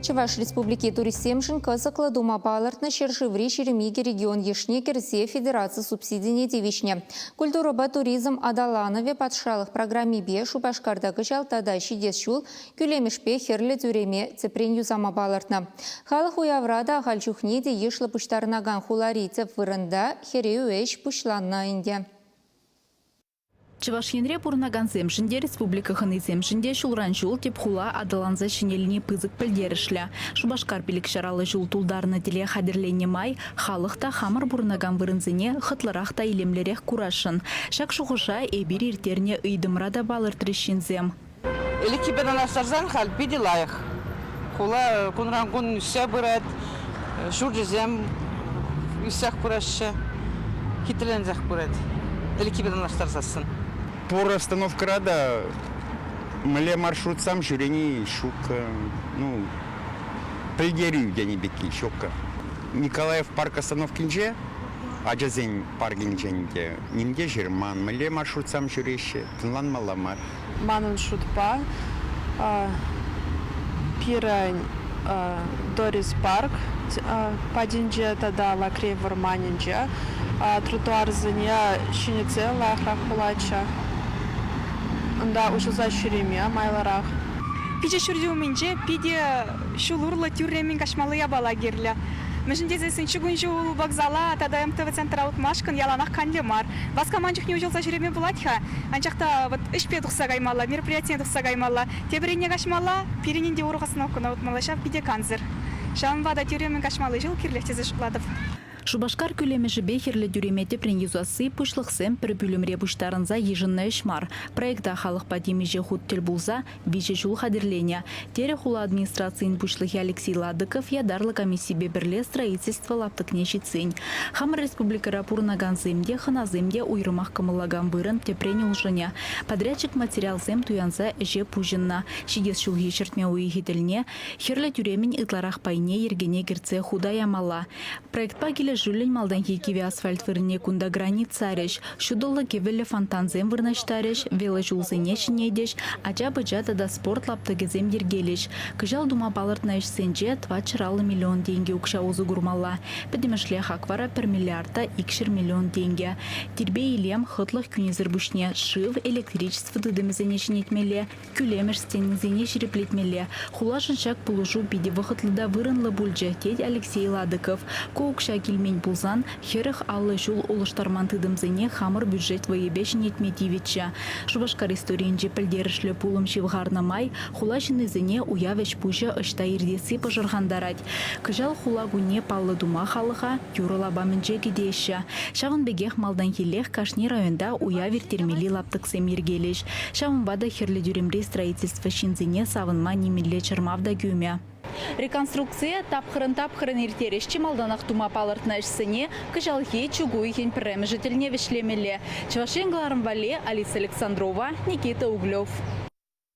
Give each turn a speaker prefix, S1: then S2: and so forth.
S1: Чуваш Республики туристемшин кызыклы дума балыртны шершиври шеремиги регион ешне керсе федерация субсидийне девишне. Культура ба туризм адаланове патшалық программе бе Шубашкардагы жалтада шидес шул күлемешпе херлі зүреме цепрен юзама балыртны. Халық уяврада ағалчухнеде ешлі пұштарынаган хуларийцев вырында херею эш пұшланна инде.
S2: Чувашьенре пурнаган земшінде республика ханы земшінде шулран жул теп хула адаланза шинеліне пызык пілдерішля. Шубашкар пилік шаралы жул тулдарына теле хадерлене май, халықта хамыр бурнаган вырынзыне хытлырақта илемлерек курашын. Шак шуғыша эбир иртерне ыйдымрада балыр трещинзем.
S3: Элеки беданастарзан хал пиди лайық. Хула кунран кун үссе бұрат, шуржезем үссек бұрашы, хитілензек бұрат. Элеки беданастарзасын.
S4: По остановке рада, мле маршрут сам жюрени шук, пригерю я не беки щука. Николаев парк остановки нже, а джазень парк нже нинге жерман, мле маршрут сам жюреще, тынлан маламар.
S5: Манун шутпа, пирань Дорис парк, падинже тада лакрей варманинже, тротуар заня шинице лахрах хулача. Да, уже за шереме, майларах.
S6: Пиже шурдюминже, пиде шулурла тюремин кашмалыя бала герля. Межінде зесін чугунжу вокзала, тада МТВ централық машкын яланақ кандемар. Басқа манчық не ұжылса жүреме бұладха. Анчақта ішпе тұқса гаймала, мероприятие тұқса гаймала. Тебіріне кашмала, пиренінде ұрғасын оқына ұтмала шап биде канзыр. Шамвада тюремин кашмалы жыл керлектезі шықладып.
S2: Шубашкар күлемеші бехерлі дүремете пренюзасы пұшлықсым бір бүлімре бұштарынза ежінна үшмар. Проекта халық падемеже хуттел бұлза виже жул хадерлене. Тере хула администрациян пұшлығы Алексей Ладыков ядарлы комиссии беберле строительство лаптықне шетсен. Хамыр республика рапурнаган земде, ханаземде уйрымақ кымылаган бұрын тепрене ұлжыне. Подрядчик материал зем туянза әже пұжынна. Шигес шулғы шертме уйхетіліне, херлі дүремін ытларақ пайне ергене керце худа ямала. Проектпа келе Жулин малдан киви асфальт вырне кунда граница реш, шудолла кевеле фонтанзем вырнаштареш, вело жулзене шинедеш, ача бычата да спорт лаптыгезем дергелеш. Кыжал дума балыртна ишсенже 2 миллион деньги укша узу гурмалла. Педемешле хаквара 1 миллиарда 2 миллион деньги. Тирбе илем хытлых күнезір бушне, шив электричество дыдымызене шинетмеле, күлемеш стензене шереплетмеле. Хулашын шак пулушу биде вахытлыда вырынлы бульже, теть Алексей Ладыков. Коукша кельме Булзан, херых аллы жул улыштарман тыдымзыне хамыр бюджет воебешін етметивича. Шубашкар историинже пілдерішлі пулым шивғарна май, хула жынызыне уявеш пужа ұшта ирдесі пожырғандарад. Кыжал хула гуне паллы дума халыға, юрыла бамінже кедеші. Шағын бегех малдан келех кашни районда уявер термели лаптықсем ергелеш. Шағын бада херлі дүремре строительство шинзыне савынма немелле чырмавда гюмя. Реконструкция тапхырын иртерешчі малданақ тума палыртна ішсіне кыжалхи чугуйхен пірремі жителіне вешлемелі. Чувашен Гларым Вале, Алиса Александрова, Никита Углев.